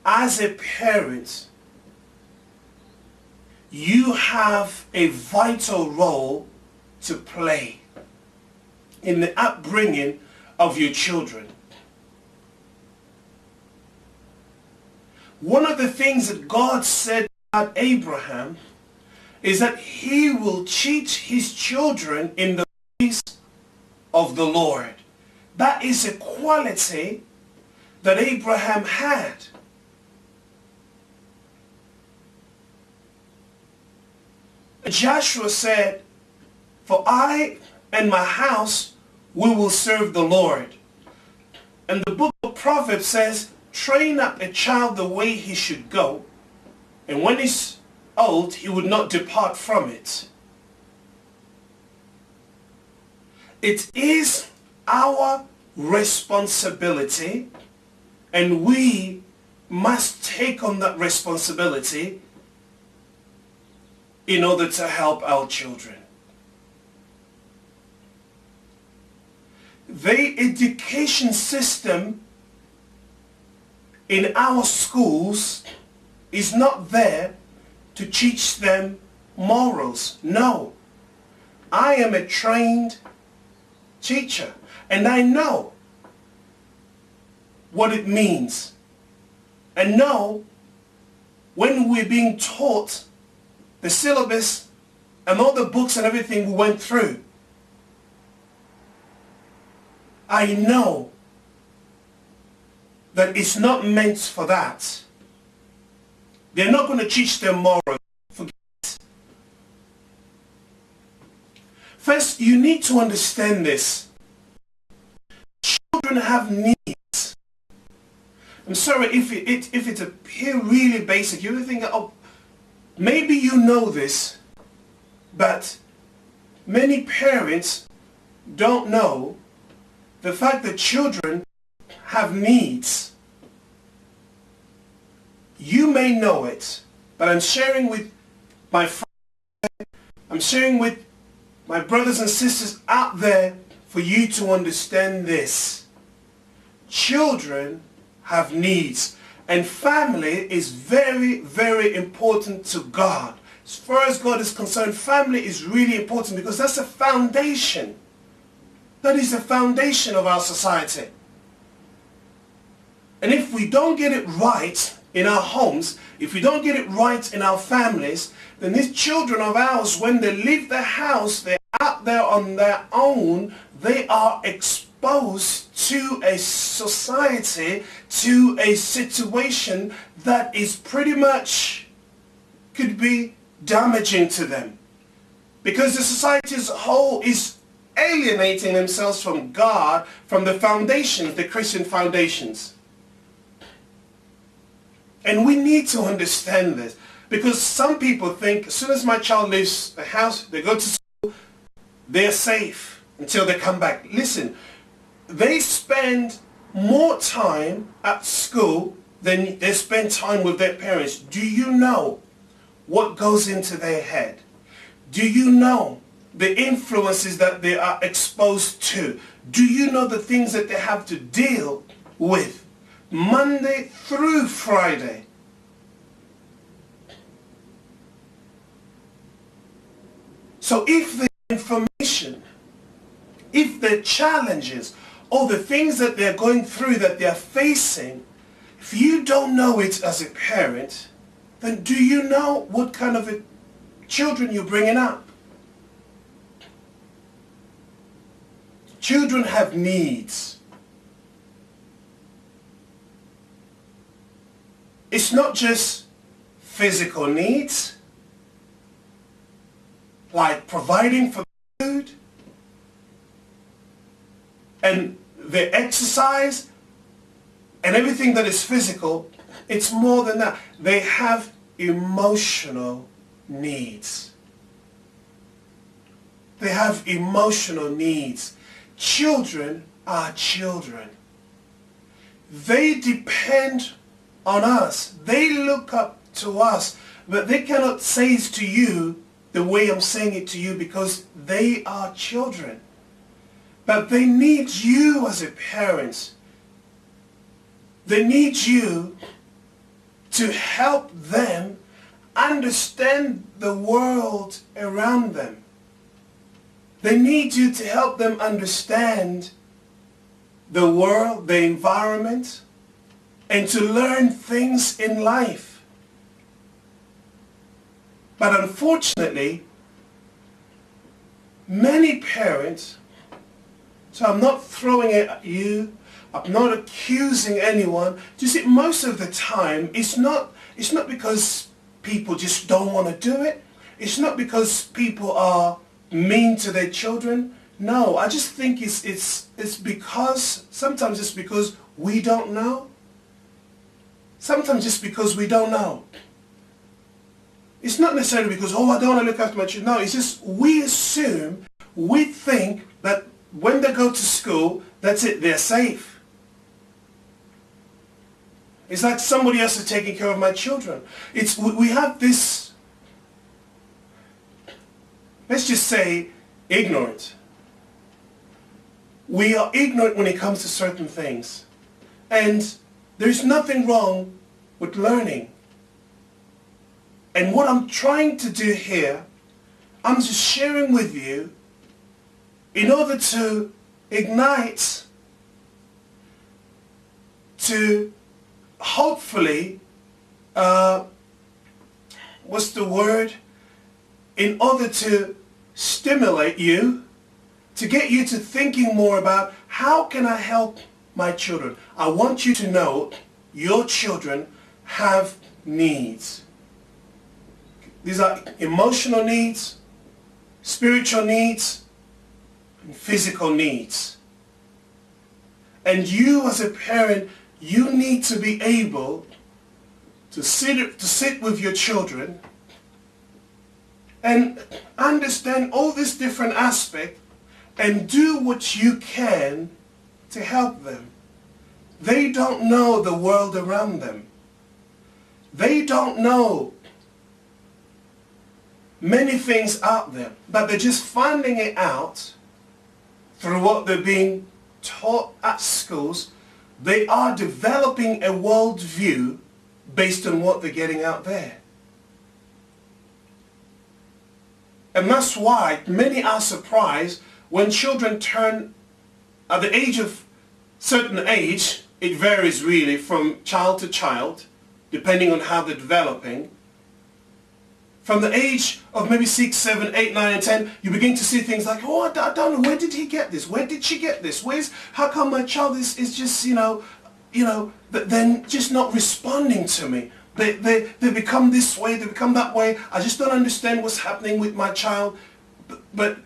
as a parent, you have a vital role to play in the upbringing of your children. One of the things that God said about Abraham is that he will teach his children in the ways of the Lord. That is a quality that Abraham had. Joshua said, "For I and my house, we will serve the Lord." And the book of Proverbs says, "Train up a child the way he should go, and when he's old, he would not depart from it." It is our responsibility, and we must take on that responsibility in order to help our children. The education system in our schools is not there to teach them morals. No. I am a trained teacher, and I know what it means. And know when we're being taught the syllabus and all the books and everything we went through, I know that it's not meant for that. They're not going to teach them morals. Forget it. First, you need to understand this. Children have needs. I'm sorry if it appears really basic. You ever think, oh, maybe you know this, but many parents don't know the fact that children have needs. You may know it, but I'm sharing with my friends, I'm sharing with my brothers and sisters out there for you to understand this. Children have needs, and family is very, very important to God. As far as God is concerned, family is really important because that's a foundation. That is the foundation of our society. And if we don't get it right in our homes, if we don't get it right in our families, then these children of ours, when they leave the house, they're out there on their own, they are exposed to a society, to a situation that is pretty much, could be damaging to them. Because the society as a whole is alienating themselves from God, from the foundations, the Christian foundations. And we need to understand this, because some people think as soon as my child leaves the house, they go to school, they're safe until they come back. Listen, they spend more time at school than they spend time with their parents. Do you know what goes into their head? Do you know the influences that they are exposed to? Do you know the things that they have to deal with Monday through Friday? So if the information, if the challenges, or the things that they're going through, that they're facing, if you don't know it as a parent, then do you know what kind of children you're bringing up? Children have needs. It's not just physical needs, like providing for food and the exercise and everything that is physical. It's more than that. They have emotional needs. They have emotional needs. Children are children. They depend on us. They look up to us. But they cannot say it to you the way I'm saying it to you, because they are children. But they need you as a parent. They need you to help them understand the world around them. They need you to help them understand the world, the environment, and to learn things in life. But unfortunately, many parents, so I'm not throwing it at you, I'm not accusing anyone. You see, most of the time, it's not because people just don't want to do it. It's not because people are mean to their children. No, I just think it's because, sometimes it's because we don't know. Sometimes it's because we don't know. It's not necessarily because, oh, I don't want to look after my children. No, it's just we assume, we think that when they go to school, that's it, they're safe. It's like somebody else is taking care of my children. We have this, let's just say, ignorant. We are ignorant when it comes to certain things. And there's nothing wrong with learning. And what I'm trying to do here, I'm just sharing with you in order to ignite, to hopefully, what's the word? In order to stimulate you, to get you to thinking more about how can I help my children. I want you to know your children have needs. These are emotional needs, spiritual needs, and physical needs. And you as a parent, you need to be able to sit with your children and understand all these different aspects and do what you can to help them. They don't know the world around them. They don't know many things out there, but they're just finding it out through what they're being taught at schools. They are developing a worldview based on what they're getting out there. And that's why many are surprised when children turn, at the age of certain age, it varies really from child to child, depending on how they're developing. From the age of maybe 6, 7, 8, 9, and 10, you begin to see things like, oh, I don't know, where did he get this? Where did she get this? How come my child is just, then just not responding to me? They become this way, they become that way. I just don't understand what's happening with my child. But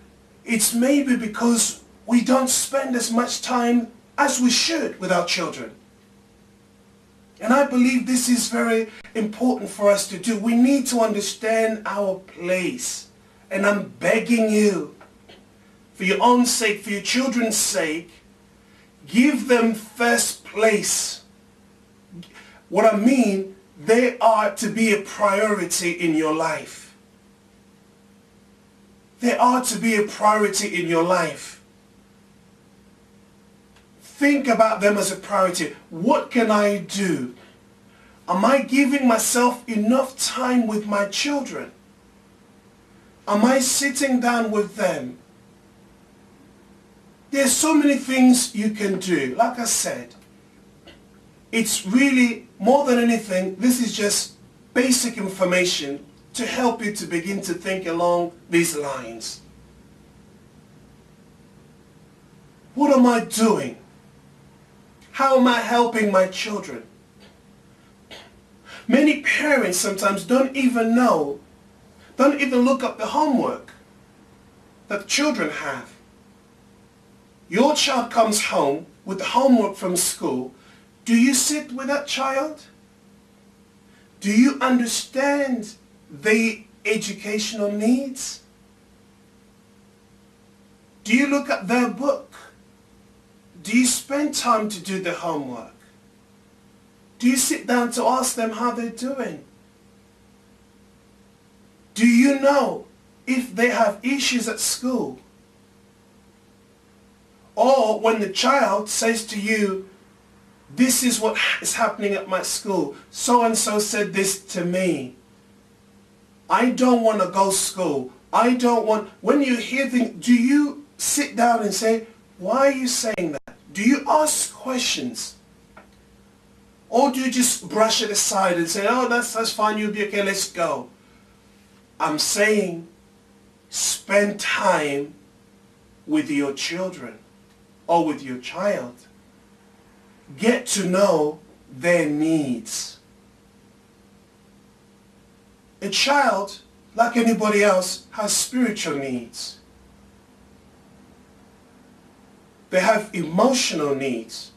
it's maybe because we don't spend as much time as we should with our children. And I believe this is very important for us to do. We need to understand our place. And I'm begging you, for your own sake, for your children's sake, give them first place. What I mean, they are to be a priority in your life. They are to be a priority in your life. Think about them as a priority. What can I do? Am I giving myself enough time with my children? Am I sitting down with them? There's so many things you can do. Like I said, it's really, more than anything, this is just basic information to help you to begin to think along these lines. What am I doing? How am I helping my children? Many parents sometimes don't even know, don't even look up the homework that children have. Your child comes home with the homework from school. Do you sit with that child? Do you understand their educational needs? Do you look at their book? Do you spend time to do the homework? Do you sit down to ask them how they're doing? Do you know if they have issues at school? Or when the child says to you, This is what is happening at my school. So-and-so said this to me. I don't want to go to school. I don't want... When you hear things, do you sit down and say, why are you saying that? Do you ask questions? Or do you just brush it aside and say, oh, that's fine, you'll be okay, let's go? I'm saying, spend time with your children or with your child. Get to know their needs. A child, like anybody else, has spiritual needs. They have emotional needs.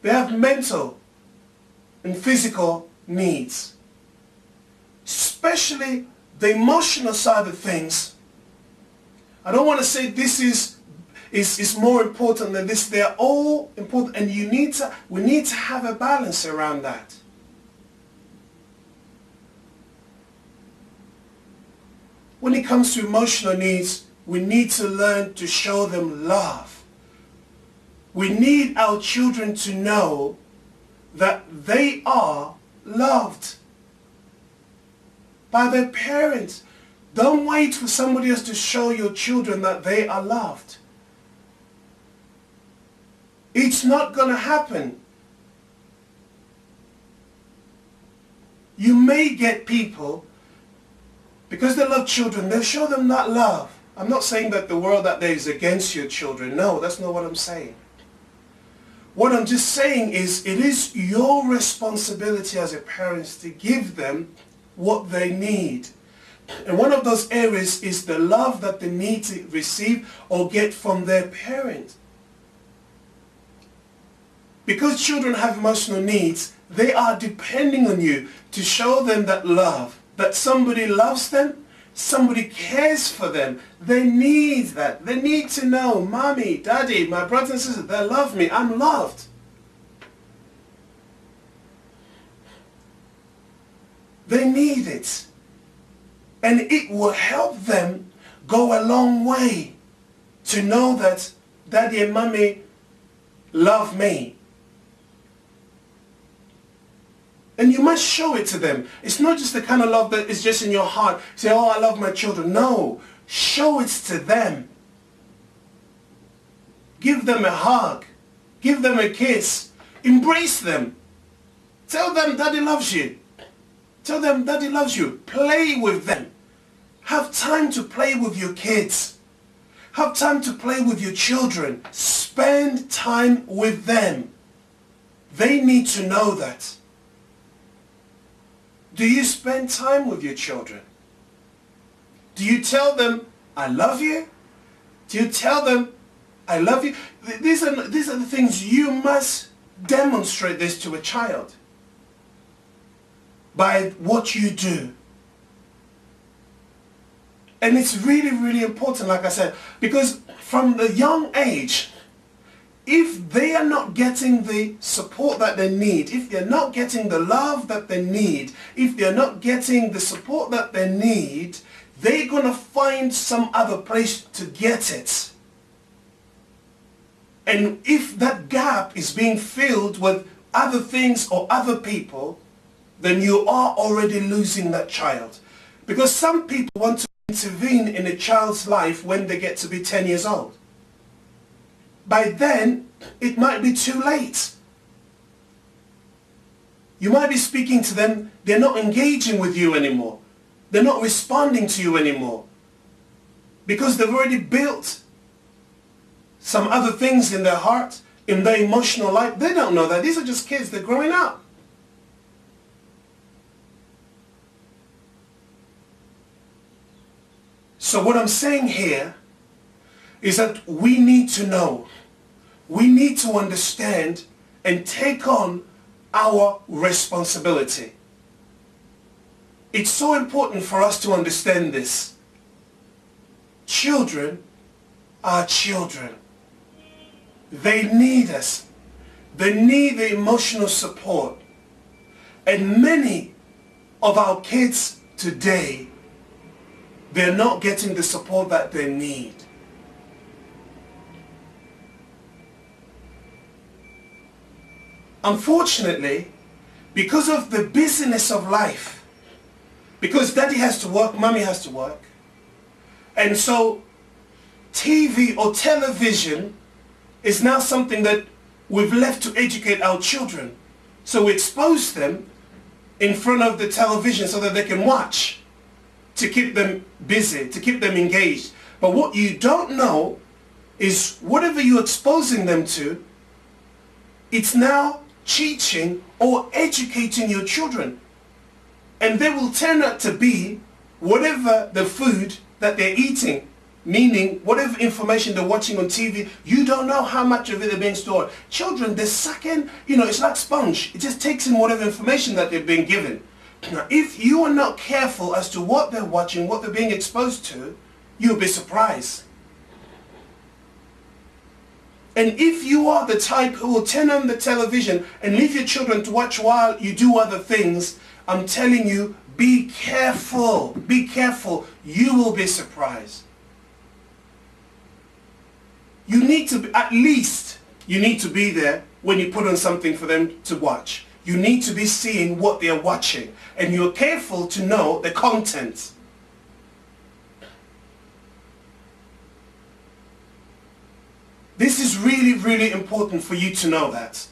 They have mental and physical needs. Especially the emotional side of things. I don't want to say this is more important than this. They're all important, and we need to have a balance around that. When it comes to emotional needs, we need to learn to show them love. We need our children to know that they are loved by their parents. Don't wait for somebody else to show your children that they are loved. It's not going to happen. You may get people, because they love children, they'll show them that love. I'm not saying that the world out there is against your children. No, that's not what I'm saying. What I'm just saying is it is your responsibility as a parent to give them what they need. And one of those areas is the love that they need to receive or get from their parent. Because children have emotional needs, they are depending on you to show them that love, that somebody loves them, somebody cares for them. They need that. They need to know, mommy, daddy, my brothers and sisters, they love me. I'm loved. They need it. And it will help them go a long way to know that daddy and mommy love me. And you must show it to them. It's not just the kind of love that is just in your heart. Say, oh, I love my children. No. Show it to them. Give them a hug. Give them a kiss. Embrace them. Tell them daddy loves you. Tell them daddy loves you. Play with them. Have time to play with your kids. Have time to play with your children. Spend time with them. They need to know that. Do you spend time with your children? Do you tell them, I love you? Do you tell them, I love you? These are the things you must demonstrate this to a child. By what you do. And it's really, really important, like I said, because from the young age, if they are not getting the support that they need, if they're not getting the love that they need, if they're not getting the support that they need, they're going to find some other place to get it. And if that gap is being filled with other things or other people, then you are already losing that child. Because some people want to intervene in a child's life when they get to be 10 years old. By then, it might be too late. You might be speaking to them, they're not engaging with you anymore. They're not responding to you anymore. Because they've already built some other things in their heart, in their emotional life. They don't know that. These are just kids, they're growing up. So what I'm saying here is that we need to know, we need to understand and take on our responsibility. It's so important for us to understand this. Children are children. They need us. They need the emotional support. And many of our kids today, they're not getting the support that they need. unfortunately, because of the busyness of life, because daddy has to work, mommy has to work, and so TV or television is now something that we've left to educate our children. So we expose them in front of the television so that they can watch, to keep them busy, to keep them engaged. But what you don't know is whatever you're exposing them to, it's now teaching or educating your children. And they will turn out to be whatever the food that they're eating, meaning whatever information they're watching on TV, you don't know how much of it is being stored. Children, they're sucking, it's like sponge. It just takes in whatever information that they're being given. Now, if you are not careful as to what they're watching, what they're being exposed to, you'll be surprised. And if you are the type who will turn on the television and leave your children to watch while you do other things, I'm telling you, be careful. Be careful. You will be surprised. You need to be, at least you need to be there when you put on something for them to watch. You need to be seeing what they're watching, and you're careful to know the content. This is really, really important for you to know that.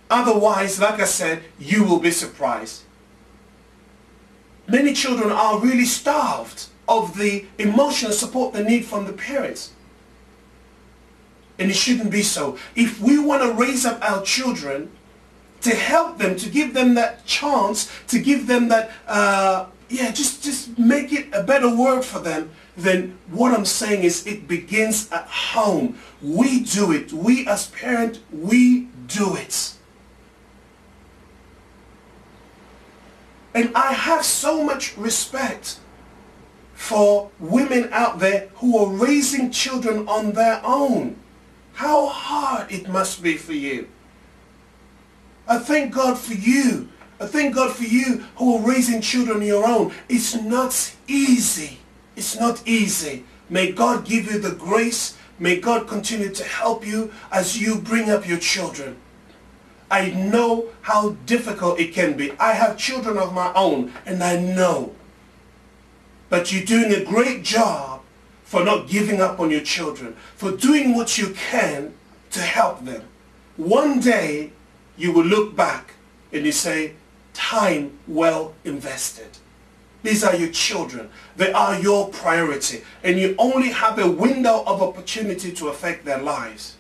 Otherwise, like I said, you will be surprised. Many children are really starved of the emotional support they need from the parents. And it shouldn't be so. If we want to raise up our children, to help them, to give them that chance, to give them that, just make it a better world for them, then what I'm saying is it begins at home. We do it. We as parents, we do it. And I have so much respect for women out there who are raising children on their own. How hard it must be for you. I thank God for you. I thank God for you who are raising children on your own. It's not easy. It's not easy. May God give you the grace. May God continue to help you as you bring up your children. I know how difficult it can be. I have children of my own, and I know. But you're doing a great job for not giving up on your children, for doing what you can to help them. One day, you will look back and you say, time well invested. These are your children. They are your priority. And you only have a window of opportunity to affect their lives.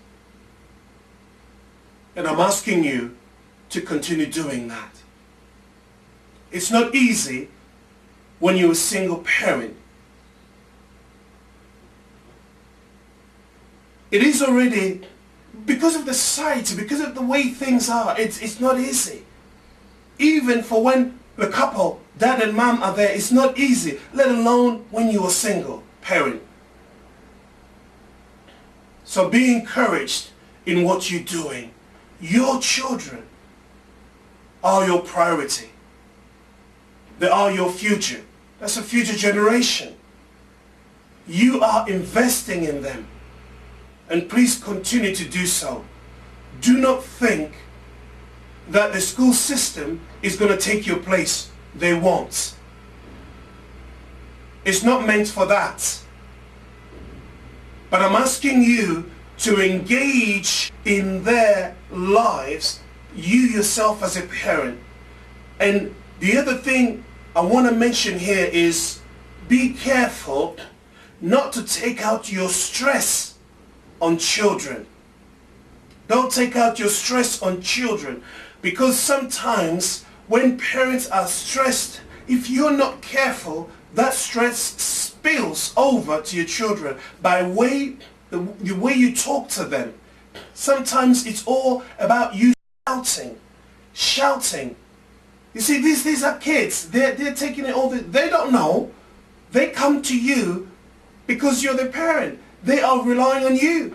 And I'm asking you to continue doing that. It's not easy when you're a single parent. It is already, because of the society, because of the way things are, it's not easy. Even for when the couple, dad and mom are there, it's not easy, let alone when you're a single parent. So be encouraged in what you're doing. Your children are your priority. They are your future. That's a future generation. You are investing in them. And please continue to do so. Do not think that the school system is going to take your place. They won't. It's not meant for that. But I'm asking you to engage in their lives, you yourself as a parent. And the other thing I want to mention here is be careful not to take out your stress on children. Don't take out your stress on children, because sometimes when parents are stressed, if you're not careful, that stress spills over to your children by the way you talk to them. Sometimes it's all about you shouting. You see, these are kids. They're taking it all. They don't know. They come to you because you're their parent. They are relying on you,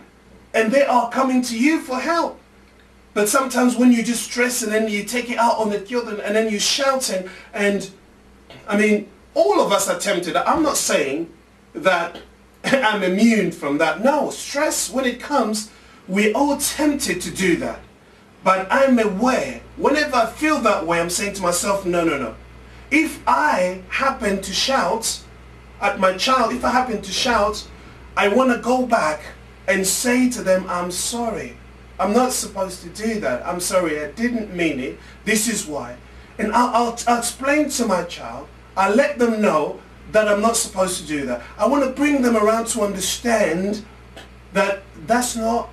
and they are coming to you for help. But sometimes when you just stress and then you take it out on the children and then you're shouting, and I mean, all of us are tempted. I'm not saying that I'm immune from that. No, stress, when it comes, we're all tempted to do that. But I'm aware, whenever I feel that way, I'm saying to myself, no, no, no. If I happen to shout at my child, if I happen to shout, I want to go back and say to them, I'm sorry. I'm not supposed to do that. I'm sorry, I didn't mean it. This is why. And I'll explain to my child. I'll let them know that I'm not supposed to do that. I want to bring them around to understand that that's not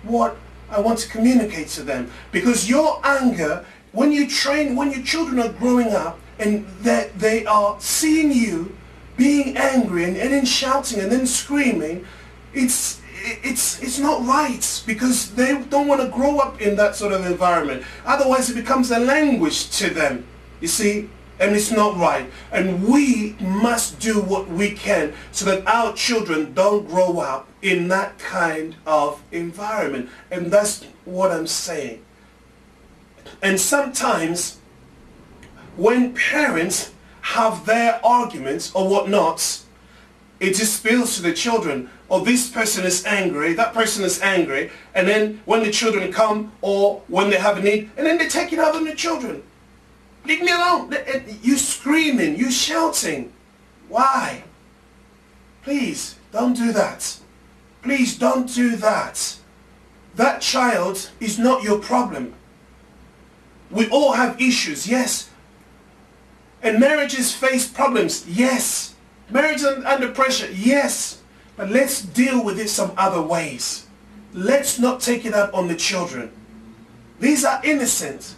what I want to communicate to them. Because your anger, when your children are growing up and that they are seeing you being angry and then shouting and then screaming, it's not right, because they don't want to grow up in that sort of environment. Otherwise it becomes a language to them, you see, and it's not right. And we must do what we can so that our children don't grow up in that kind of environment. And that's what I'm saying. And sometimes when parents have their arguments or whatnots, it just spills to the children. Or this person is angry, that person is angry, and then when the children come or when they have a need, and then they take it out on the children. Leave me alone. You screaming, you shouting. Why? Please don't do that. Please don't do that. That child is not your problem. We all have issues, yes. And marriages face problems, yes. Marriage under pressure, yes. But let's deal with it some other ways. Let's not take it out on the children. These are innocent.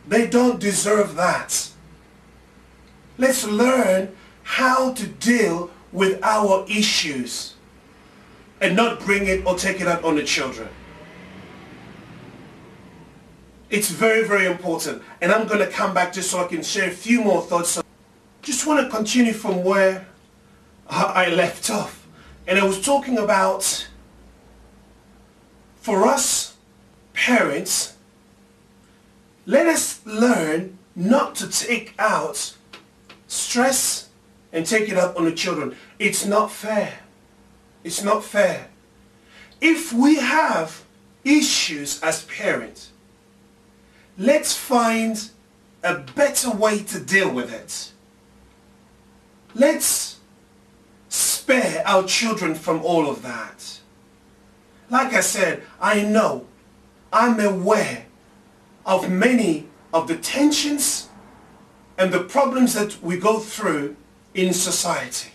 They don't deserve that. Let's learn how to deal with our issues and not bring it or take it out on the children. It's very, very important. And I'm going to come back just so I can share a few more thoughts. So just want to continue from where I left off. And I was talking about, for us parents, let us learn not to take out stress and take it out on the children. It's not fair. It's not fair. If we have issues as parents, let's find a better way to deal with it. Let's spare our children from all of that. Like I said, I'm aware of many of the tensions and the problems that we go through in society.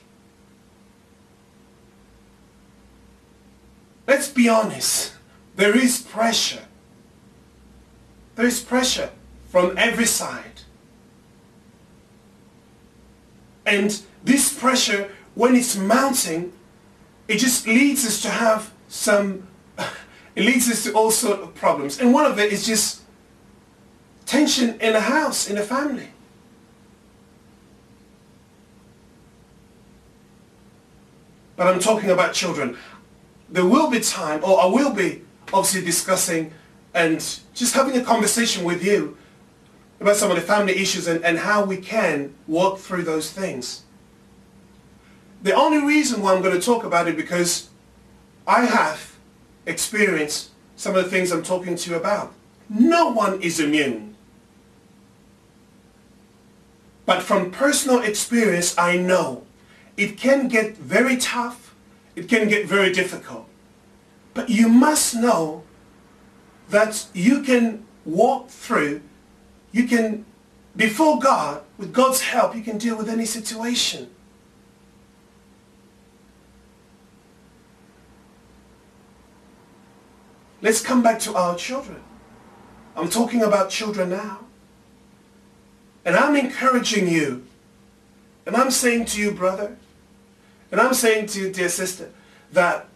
Let's be honest, there is pressure. There is pressure from every side. And this pressure, when it's mounting, it just leads us to have it leads us to all sorts of problems. And one of it is just tension in a house, in a family. But I'm talking about children. There will be time, or I will be obviously discussing and just having a conversation with you about some of the family issues and how we can work through those things. The only reason why I'm going to talk about it because I have experienced some of the things I'm talking to you about. No one is immune. But from personal experience, I know it can get very tough. It can get very difficult. But you must know that you can walk through, you can, before God, with God's help, you can deal with any situation. Let's come back to our children. I'm talking about children now. And I'm encouraging you. And I'm saying to you, brother, and I'm saying to you, dear sister, that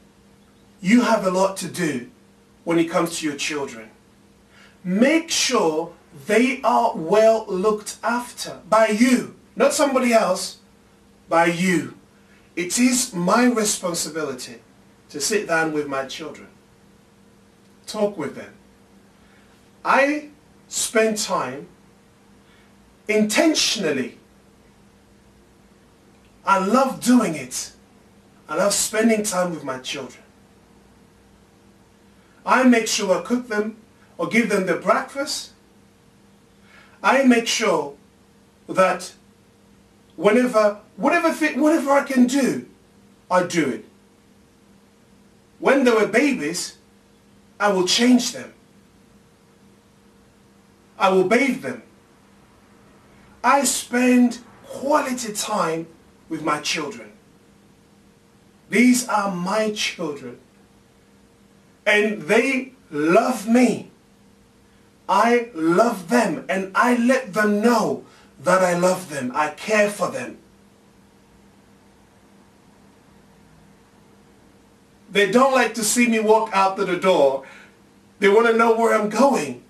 you have a lot to do when it comes to your children. Make sure they are well looked after by you, not somebody else, by you. It is my responsibility to sit down with my children, talk with them. I spend time intentionally. I love doing it. I love spending time with my children. I make sure I cook them or give them their breakfast, I make sure that whatever I can do, I do it. When they were babies, I will change them. I will bathe them. I spend quality time with my children. These are my children. And they love me. I love them, and I let them know that I love them. I care for them. They don't like to see me walk out to the door. They want to know where I'm going.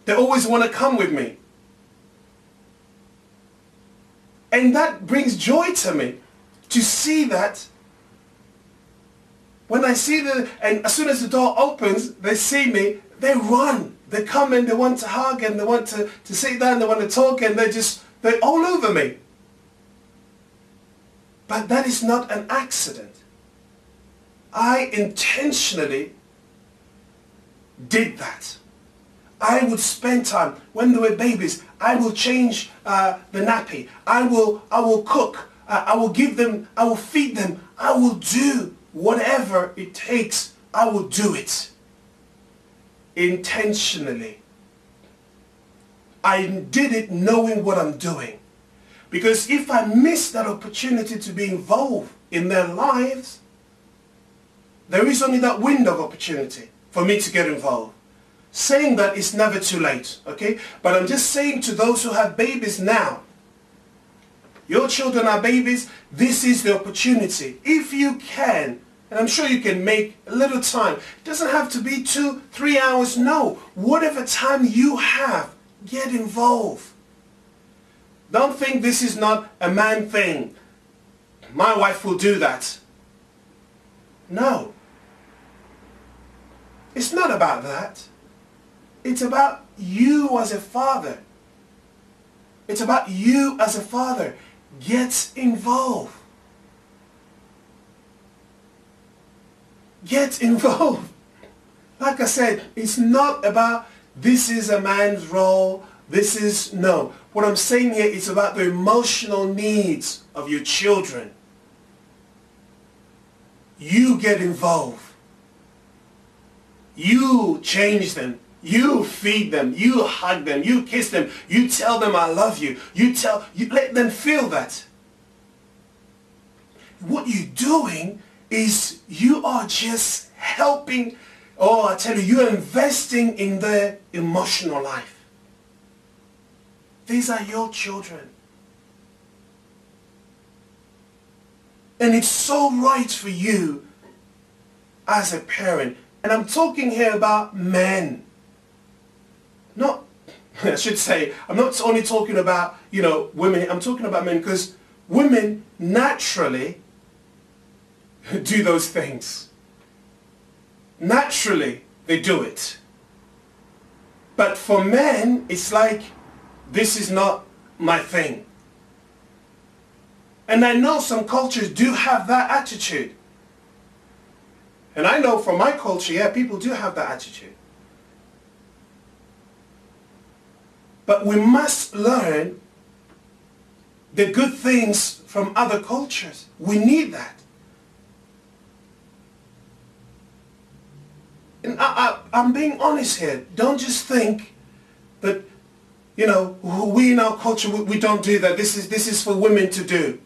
They always want to come with me. And that brings joy to me, to see that when I see and as soon as the door opens, they see me, they run. They come and they want to hug and they want to sit down, they want to talk, and they're all over me. But that is not an accident. I intentionally did that. I would spend time, when they were babies, I will change the nappy. I will cook. I will give them, I will feed them. I will do whatever it takes. I will do it. Intentionally. I did it knowing what I'm doing. Because if I miss that opportunity to be involved in their lives, there is only that window of opportunity for me to get involved. Saying that it's never too late, okay? But I'm just saying to those who have babies now, your children are babies, this is the opportunity. If you can, and I'm sure you can make a little time. It doesn't have to be 2-3 hours, no. Whatever time you have, get involved. Don't think this is not a man thing. My wife will do that. No. It's not about that. It's about you as a father. It's about you as a father. Get involved. Get involved. Like I said, it's not about this is a man's role. This is, no. What I'm saying here is about the emotional needs of your children. You get involved. You change them. You feed them. You hug them. You kiss them. You tell them I love you. You let them feel that. What you're doing is you are just helping, I tell you, you're investing in their emotional life. These are your children. And it's so right for you as a parent. And I'm talking here about men. Not, I should say, I'm not only talking about, women. I'm talking about men, because women naturally do those things. Naturally, they do it. But for men, it's like, this is not my thing. And I know some cultures do have that attitude. And I know from my culture, yeah, people do have that attitude. But we must learn the good things from other cultures. We need that. And I'm being honest here. Don't just think that, we in our culture, we don't do that. This is for women to do.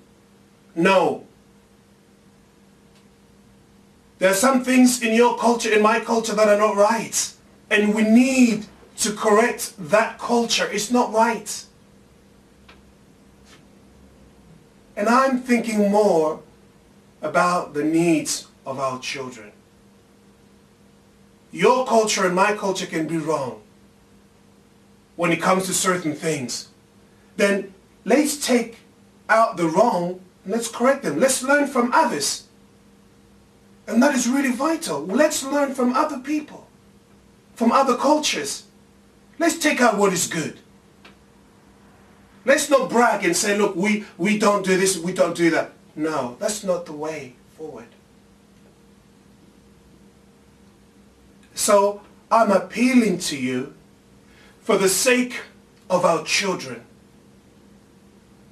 No. There are some things in your culture, in my culture, that are not right. And we need to correct that culture. It's not right. And I'm thinking more about the needs of our children. Your culture and my culture can be wrong when it comes to certain things. Then let's take out the wrong and let's correct them. Let's learn from others. And that is really vital. Let's learn from other people, from other cultures. Let's take out what is good. Let's not brag and say, look, we don't do this, we don't do that. No, that's not the way forward. So I'm appealing to you for the sake of our children.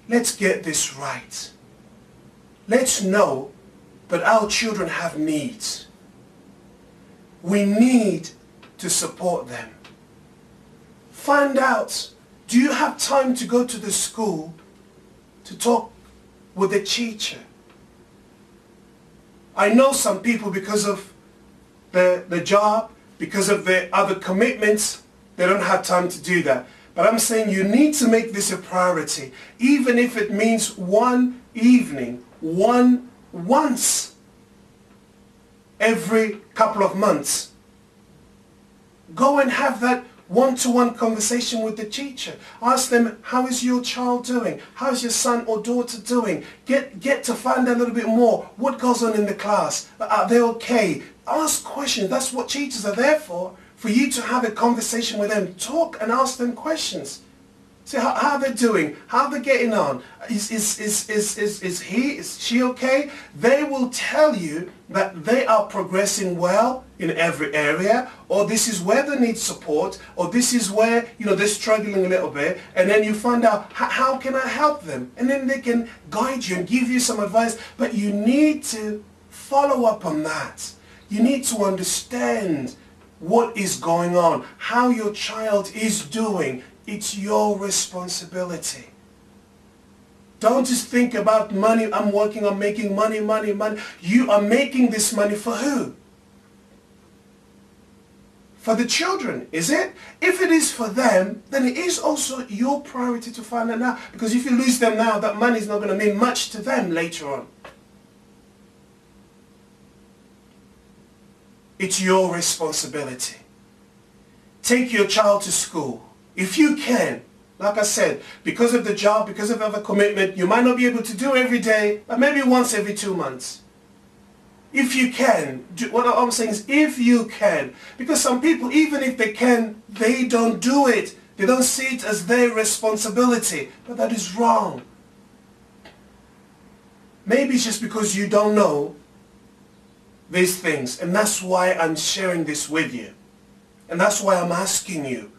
Let's get this right. Let's know that our children have needs. We need to support them. Find out, do you have time to go to the school to talk with the teacher? I know some people, because of the job, because of their other commitments, they don't have time to do that. But I'm saying you need to make this a priority, even if it means one evening, once every couple of months. Go and have that one-to-one conversation with the teacher. Ask them, how is your child doing? How's your son or daughter doing? Get to find out a little bit more. What goes on in the class? Are they okay? Ask questions. That's what teachers are there for you to have a conversation with them. Talk and ask them questions. See how they're doing, how they're getting on. Is she okay? They will tell you that they are progressing well in every area, or this is where they need support, or this is where they're struggling a little bit, and then you find out how can I help them, and then they can guide you and give you some advice. But you need to follow up on that. You need to understand what is going on, how your child is doing. It's your responsibility. Don't just think about money. I'm working on making money. You are making this money for who? For the children, is it? If it is for them, then it is also your priority to find out now. Because if you lose them now, that money is not going to mean much to them later on. It's your responsibility. Take your child to school. If you can, like I said, because of the job, because of other commitment, you might not be able to do every day, but maybe once every 2 months. If you can, what I'm saying is if you can, because some people, even if they can, they don't do it. They don't see it as their responsibility, but that is wrong. Maybe it's just because you don't know these things, and that's why I'm sharing this with you. And that's why I'm asking you,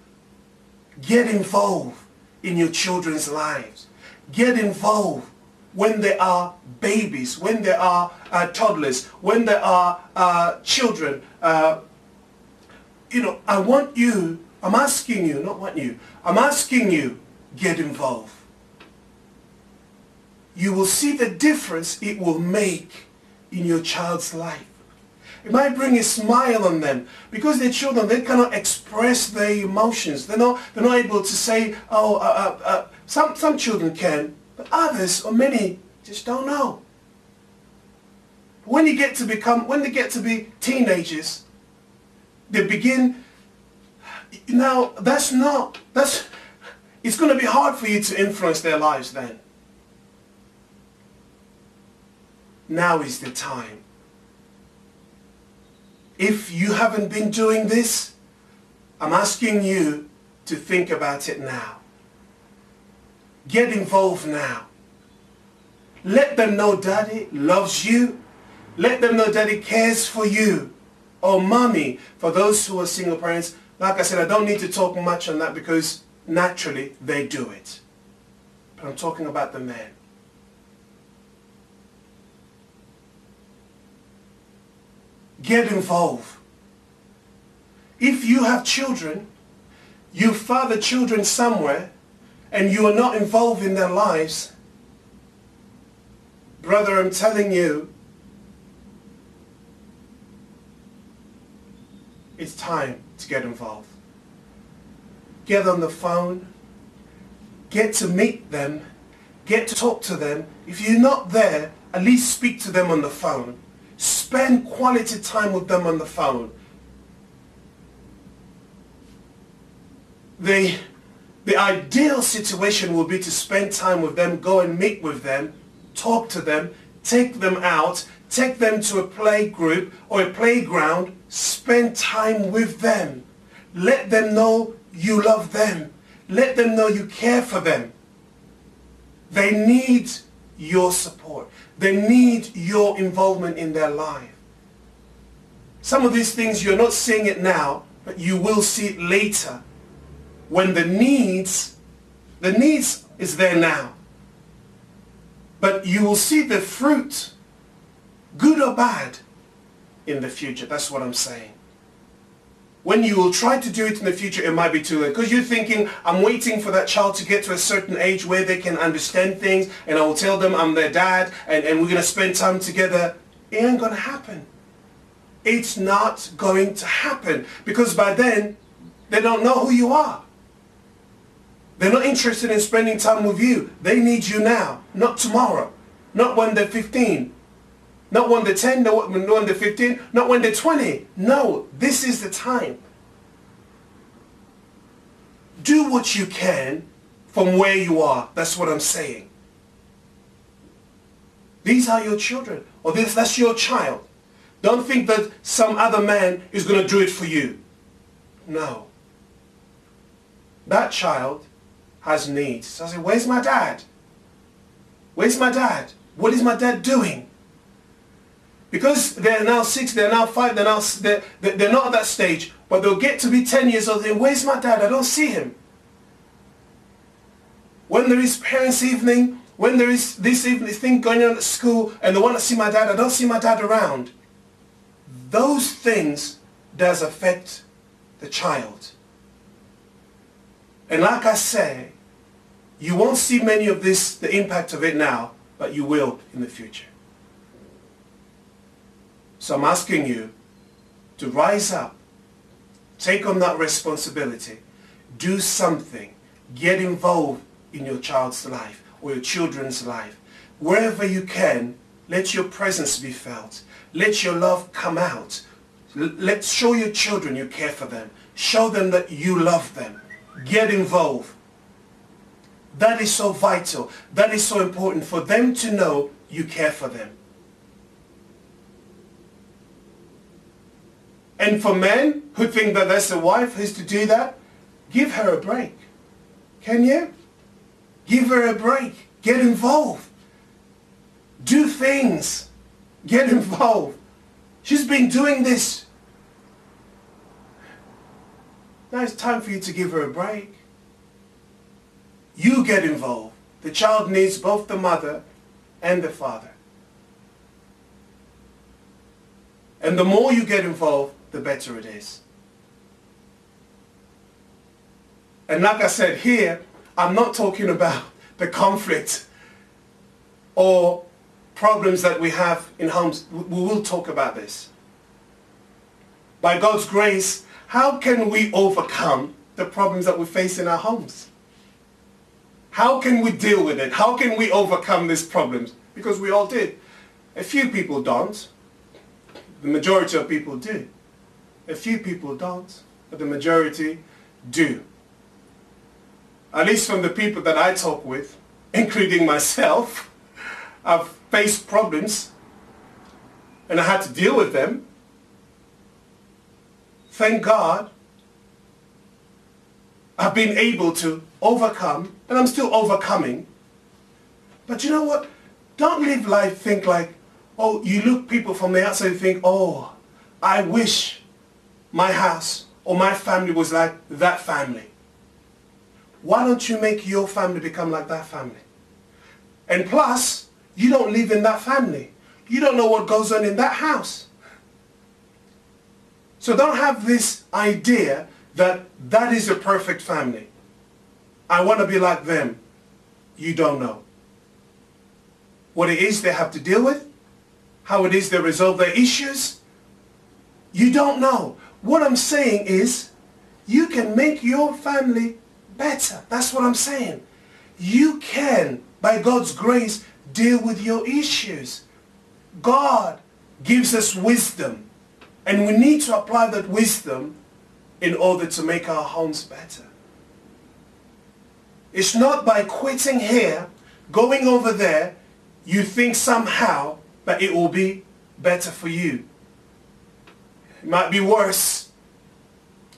get involved in your children's lives. Get involved when they are babies, when they are toddlers, when they are children. I'm asking you, get involved. You will see the difference it will make in your child's life. It might bring a smile on them, because they're children. They cannot express their emotions. They're not able to say, some children can, but others, or many, just don't know. When they get to be teenagers, they begin, it's going to be hard for you to influence their lives then. Now is the time. If you haven't been doing this, I'm asking you to think about it now. Get involved now. Let them know Daddy loves you. Let them know Daddy cares for you. Or Mommy, for those who are single parents, like I said, I don't need to talk much on that because naturally they do it. But I'm talking about the man. Get involved. If you have children, you father children somewhere, and you are not involved in their lives, brother, I'm telling you, it's time to get involved. Get on the phone, get to meet them, get to talk to them. If you're not there, at least speak to them on the phone. Spend quality time with them on the phone. The ideal situation will be to spend time with them, go and meet with them, talk to them, take them out, take them to a play group or a playground, spend time with them. Let them know you love them. Let them know you care for them. They need your support. They need your involvement in their life. Some of these things, you're not seeing it now, but you will see it later when the needs is there now. But you will see the fruit, good or bad, in the future. That's what I'm saying. When you will try to do it in the future, it might be too late. Because you're thinking, I'm waiting for that child to get to a certain age where they can understand things, and I will tell them I'm their dad, and we're going to spend time together. It ain't going to happen. It's not going to happen. Because by then, they don't know who you are. They're not interested in spending time with you. They need you now, not tomorrow. Not when they're 15. Not when they're 10, not when they're 15, not when they're 20. No, this is the time. Do what you can from where you are. That's what I'm saying. These are your children, or that's your child. Don't think that some other man is going to do it for you. No. That child has needs. So I say, where's my dad? Where's my dad? What is my dad doing? Because they're now 6, they're now 5, they're not at that stage, but they'll get to be 10 years old and where's my dad? I don't see him. When there is parents' evening, when there is this evening thing going on at school and they want to see my dad, I don't see my dad around. Those things does affect the child. And like I say, you won't see many of this, the impact of it now, but you will in the future. So I'm asking you to rise up, take on that responsibility, do something, get involved in your child's life or your children's life. Wherever you can, let your presence be felt. Let your love come out. Let's show your children you care for them. Show them that you love them. Get involved. That is so vital. That is so important for them to know you care for them. And for men who think that that's the wife who's to do that, give her a break. Can you? Give her a break. Get involved. Do things. Get involved. She's been doing this. Now it's time for you to give her a break. You get involved. The child needs both the mother and the father. And the more you get involved, the better it is. And like I said here, I'm not talking about the conflict or problems that we have in homes. We will talk about this. By God's grace, how can we overcome the problems that we face in our homes? How can we deal with it? How can we overcome these problems? Because we all did. A few people don't. The majority of people do. A few people don't, but the majority do. At least from the people that I talk with, including myself, I've faced problems and I had to deal with them. Thank God, I've been able to overcome, and I'm still overcoming. But you know what? Don't live life think like, oh, you look people from the outside and think, oh, I wish my house or my family was like that family. Why don't you make your family become like that family? And plus, you don't live in that family. You don't know what goes on in that house. So don't have this idea that that is a perfect family. I want to be like them. You don't know what it is they have to deal with, how it is they resolve their issues. You don't know. What I'm saying is, you can make your family better. That's what I'm saying. You can, by God's grace, deal with your issues. God gives us wisdom, and we need to apply that wisdom in order to make our homes better. It's not by quitting here, going over there, you think somehow that it will be better for you. It might be worse.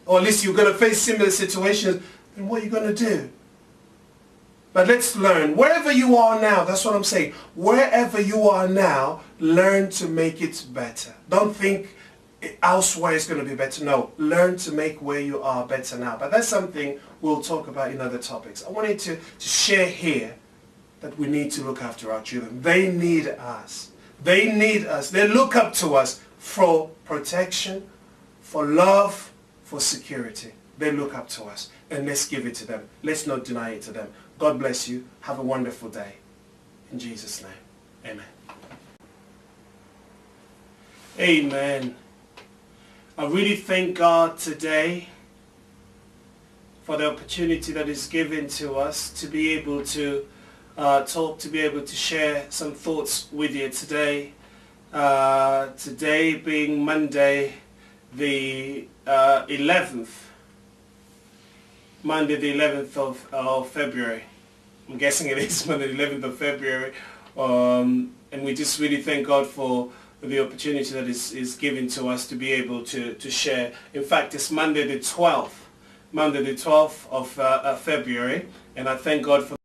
Or at least you're going to face similar situations. Then what are you going to do? But let's learn. Wherever you are now, that's what I'm saying. Wherever you are now, learn to make it better. Don't think elsewhere is going to be better. No, learn to make where you are better now. But that's something we'll talk about in other topics. I wanted to share here that we need to look after our children. They need us. They need us. They look up to us for protection, for love, for security. They look up to us, and let's give it to them. Let's not deny it to them. God bless you. Have a wonderful day. In Jesus' name, amen. Amen. I really thank God today for the opportunity that is given to us to be able to talk, to be able to share some thoughts with you today. Today being Monday the 11th. Monday the 11th of February. I'm guessing it is Monday the 11th of February. And we just really thank God for the opportunity that is given to us to be able to share. In fact, it's Monday the 12th of February, and I thank God for